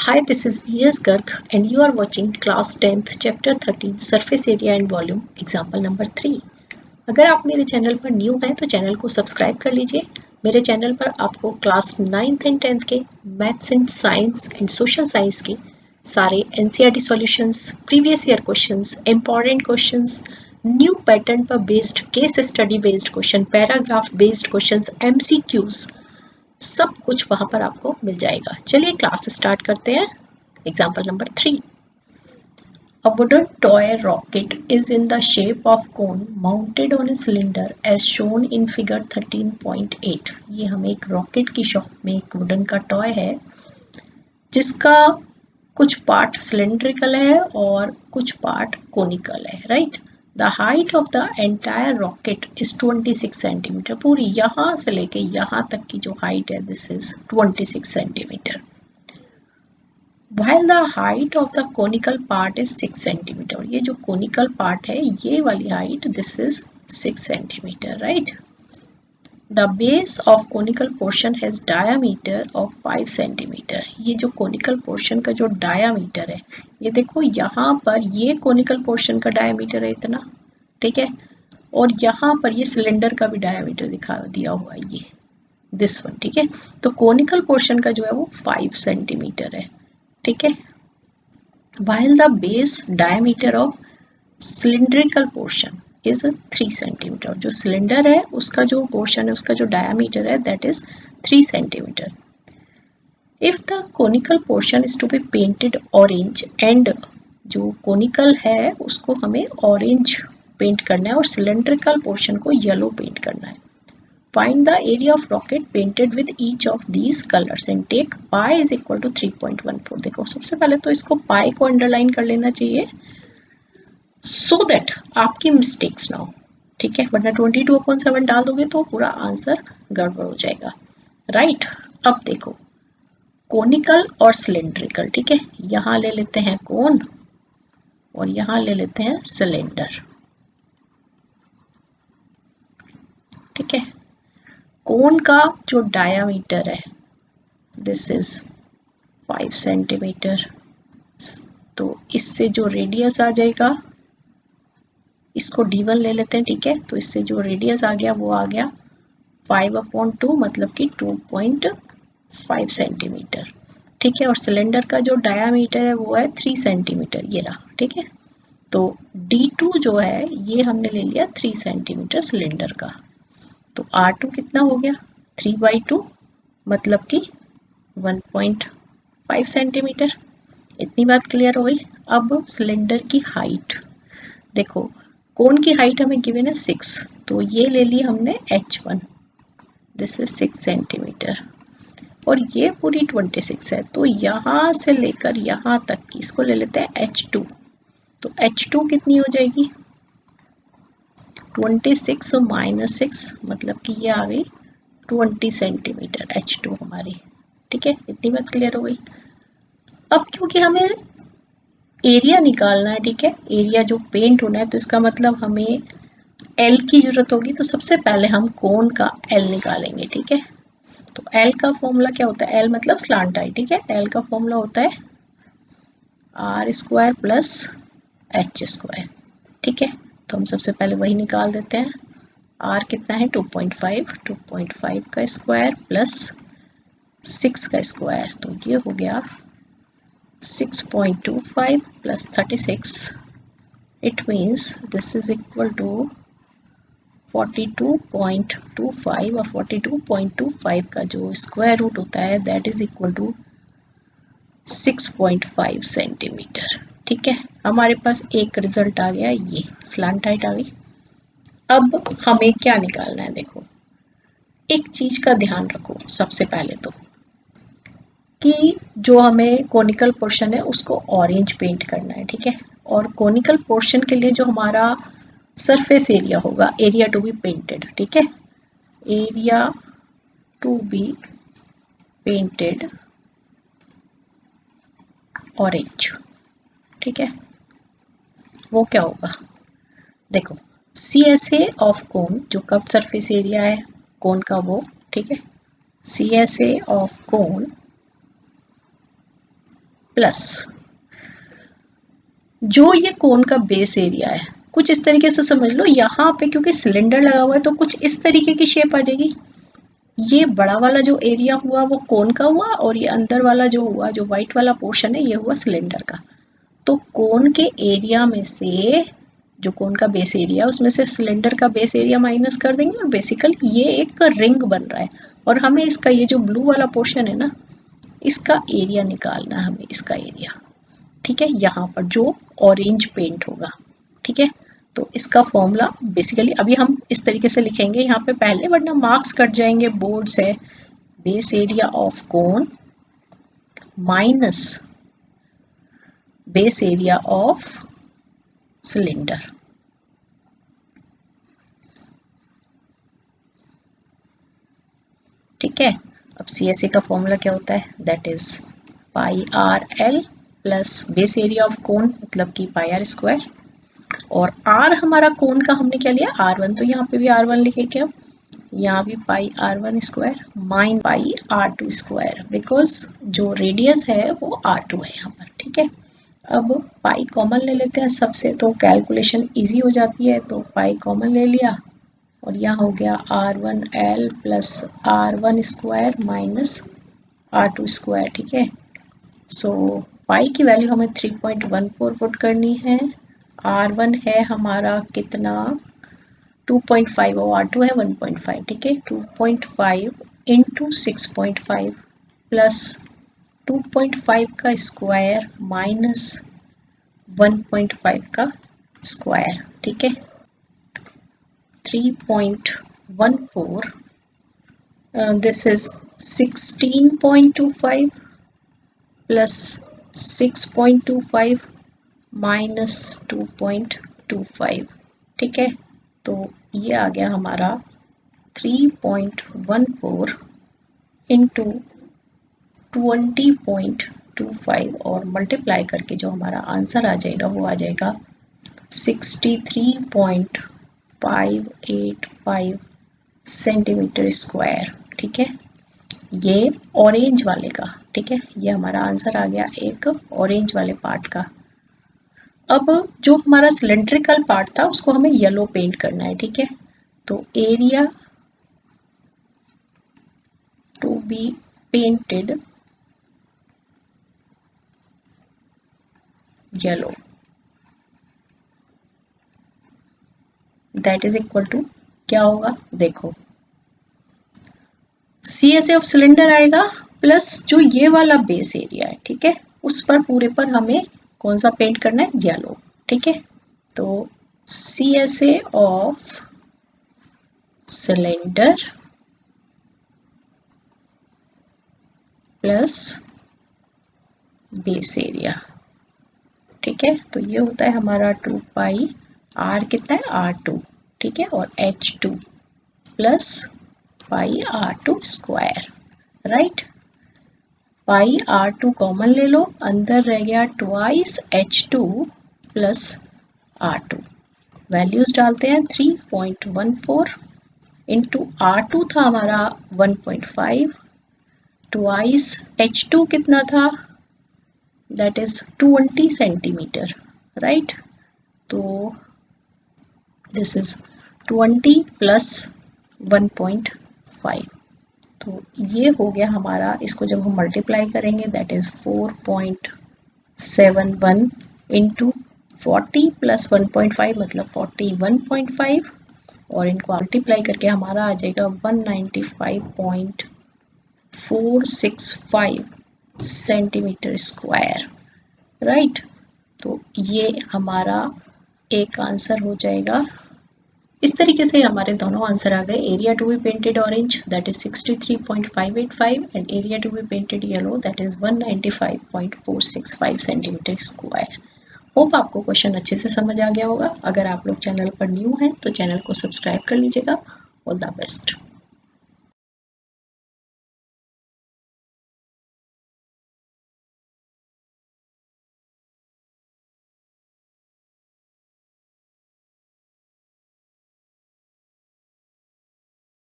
Hi, this is Neeraj Garg and you are watching class 10th chapter 13 surface area and volume example number 3। अगर आप मेरे channel पर new हैं तो channel को सब्सक्राइब कर लीजिए। मेरे चैनल पर आपको क्लास 9th एंड 10th के maths and science and social science के सारे NCERT solutions, previous year questions, important questions, new pattern पर based case study based question, paragraph based questions, MCQs, सब कुछ वहां पर आपको मिल जाएगा। चलिए क्लास स्टार्ट करते हैं। Example number 3। A wooden toy rocket is in the shape of cone mounted on a cylinder as shown in figure 13.8। ये हमें एक रॉकेट की शॉप में एक वुडन का टॉय है जिसका कुछ पार्ट सिलेंड्रिकल है और कुछ पार्ट कोनिकल है, right. The height of the entire rocket is 26 centimeter। पूरी यहाँ से लेके यहाँ तक की जो हाइट है this is 26 centimeter। While the height of the conical part is 6 centimeter। ये जो conical part है ये वाली height this is 6 centimeter, right। The base of conical portion has diameter of 5 centimeter। ये जो conical portion का जो diameter है, ये देखो यहाँ पर ये conical portion का diameter है इतना, ठीक है, और यहाँ पर ये सिलेंडर का भी diameter दिया हुआ है ये this one, ठीक है। तो conical portion का जो है वो 5 centimeter है, ठीक है। While the base diameter of cylindrical portion is 3 centimeter। जो सिलेंडर है उसका जो पोर्शन है उसका जो डायमीटर है that is 3 centimeter। If the conical portion is to be painted orange and जो कोनिकल है उसको हमें ऑरेंज पेंट करना है और सिलेंड्रिकल पोर्शन को येलो पेंट करना है। Find the area of rocket painted with each of these colors and take pi is equal to 3.14। देखो सबसे पहले तो इसको पाई को अंडरलाइन कर लेना चाहिए so that आपकी मिस्टेक्स ना हो, ठीक है, वरना 22/7 डाल दोगे तो पूरा आंसर गड़बड़ हो जाएगा, राइट। अब देखो कोनिकल और सिलेंड्रिकल, ठीक है, यहाँ ले लेते हैं कोन और यहाँ ले लेते हैं सिलेंडर, ठीक है। कोन का जो डायामीटर है दिस इज 5 सेंटीमीटर, तो इससे जो रेडियस आ जाएगा इसको d1 ले लेते हैं, ठीक है, तो इससे जो रेडियस आ गया वो आ गया 5/2 मतलब कि 2.5 सेंटीमीटर, ठीक है। और सिलेंडर का जो डायामीटर है वो है 3 सेंटीमीटर, ये रहा, ठीक है। तो d2 जो है ये हमने ले लिया 3 सेंटीमीटर सिलेंडर का, तो r2 कितना हो गया 3/2 मतलब कि 1.5 सेंटीमीटर। इतनी बात क्लियर हो गई। अब सिलेंडर की हाइट देखो, कोन की हाइट हमें गिवन है 6, तो ये ले ली हमने h1 दिस इज 6 सेंटीमीटर और ये पूरी 26 है, तो यहाँ से लेकर यहाँ तक की इसको ले लेते हैं h2, तो h2 कितनी हो जाएगी 26 माइनस 6 मतलब कि ये आ गई 20 सेंटीमीटर h2 हमारी, ठीक है। इतनी बात क्लियर हो गई। अब क्योंकि हमें एरिया निकालना है, ठीक है, एरिया जो पेंट होना है, तो इसका मतलब हमें एल की जरूरत होगी, तो सबसे पहले हम कोन का एल निकालेंगे, ठीक है। तो एल का फॉर्मूला क्या होता है, एल मतलब स्लांट आई, ठीक है, एल का फॉर्मूला होता है r square plus h square, ठीक है। तो हम सबसे पहले वही निकाल देते हैं। आर कितना है 2.5 का स्क्वायर प्लस 6 का स्क्वायर, तो ये हो गया 6.25 plus 36। It means this is equal to 42.25 और 42.25 का जो स्क्वायर रूट होता है that is equal to 6.5 centimetre, ठीक है। हमारे पास एक रिजल्ट आ गया, ये स्लांट हाइट आ गई। अब हमें क्या निकालना है, देखो एक चीज का ध्यान रखो सबसे पहले तो कि जो हमें कोनिकल पोर्शन है उसको ऑरेंज पेंट करना है, ठीक है। और कोनिकल पोर्शन के लिए जो हमारा सरफेस एरिया होगा, एरिया टू बी पेंटेड, ठीक है, area to be painted orange, ठीक है, वो क्या होगा देखो CSA ऑफ कोन, जो कर्व सरफेस एरिया है कोन का वो, ठीक है, CSA ऑफ कोन प्लस जो ये कोन का बेस एरिया है, कुछ इस तरीके से समझ लो, यहाँ पे क्योंकि सिलेंडर लगा हुआ है तो कुछ इस तरीके की शेप आ जाएगी। ये बड़ा वाला जो एरिया हुआ वो कोन का हुआ, और ये अंदर वाला जो हुआ, जो व्हाइट वाला पोर्शन है, ये हुआ सिलेंडर का। तो कोन के एरिया में से, जो कोन का बेस एरिया, उसमें से सिलेंडर का बेस एरिया माइनस कर देंगे, और बेसिकली ये एक रिंग बन रहा है, और हमें इसका ये जो ब्लू वाला पोर्शन है ना, इसका एरिया निकालना है हमें, इसका एरिया। ठीक है, यहाँ पर जो ऑरेंज पेंट होगा। ठीक है, तो इसका फॉर्मूला बेसिकली अभी हम इस तरीके से लिखेंगे यहाँ पे पहले, वरना मार्क्स कट जाएंगे बोर्ड से। Base area of cone minus base area of cylinder. ठीक है, अब CSA का फॉर्मूला क्या होता है, that is pi R L plus base area of cone, मतलब कि पाई आर स्क्वायर, और आर हमारा कोन का हमने क्या लिया, R1, तो यहाँ पे भी R1 लिखे, क्या यहाँ भी पाई R1 square mine pi R2 square, because जो रेडियस है वो R2 है यहाँ पर। ठीक है, अब पाई कॉमन ले लेते हैं सबसे, तो कैलकुलेशन इजी हो जाती है, तो पाई कॉमन ले लिया, और यहाँ हो गया R1L plus R1 square minus R2 square. ठीक है, सो पाई की वैल्यू हमें 3.14 पुट करनी है। R1 है हमारा कितना, 2.5, और R2 है 1.5। ठीक है, 2.5 इंटू 6.5 प्लस 2.5 का स्क्वायर माइनस 1.5 का स्क्वायर। ठीक है, 3.14, this is 16.25 plus 6.25 माइनस 2.25। ठीक है, तो ये आ गया हमारा 3.14 इंटू 20.25, और मल्टीप्लाई करके जो हमारा आंसर आ जाएगा वो आ जाएगा 63.585 सेंटीमीटर स्क्वायर। ठीक है, ये ऑरेंज वाले का। ठीक है, ये हमारा आंसर आ गया एक ऑरेंज वाले पार्ट का। अब जो हमारा सिलेंड्रिकल पार्ट था उसको हमें येलो पेंट करना है। ठीक है, तो area to be painted yellow, that is equal to क्या होगा, देखो CSA ऑफ सिलेंडर आएगा प्लस जो ये वाला बेस एरिया है। ठीक है, उस पर पूरे पर हमें कौन सा पेंट करना है, येलो। ठीक है, तो CSA of cylinder plus base area. ठीक है, तो ये होता है हमारा 2 पाई R, कितना है R2। ठीक है, और H2 plus pi R2 square, right. Pi R2 common ले लो, अंदर रह गया twice H2 plus R2, values डालते हैं 3.14 इंटू R2 था हमारा 1.5, ट्वाइस H2 कितना था, दैट इज 20 सेंटीमीटर, राइट। तो दिस इज 20 प्लस 1.5, तो ये हो गया हमारा। इसको जब हम मल्टीप्लाई करेंगे दैट इज 4.71 इंटू 40 प्लस 1.5 मतलब 41.5, और इनको मल्टीप्लाई करके हमारा आ जाएगा 195.465 सेंटीमीटर स्क्वायर, राइट। तो ये हमारा एक आंसर हो जाएगा। इस तरीके से हमारे दोनों आंसर आ गए। Area to be painted orange that is 63.585 and area to be painted yellow that is 195.465 centimetre square. Hope आपको क्वेश्चन अच्छे से समझ आ गया होगा। अगर आप लोग चैनल पर न्यू हैं तो चैनल को सब्सक्राइब कर लीजिएगा। All the best.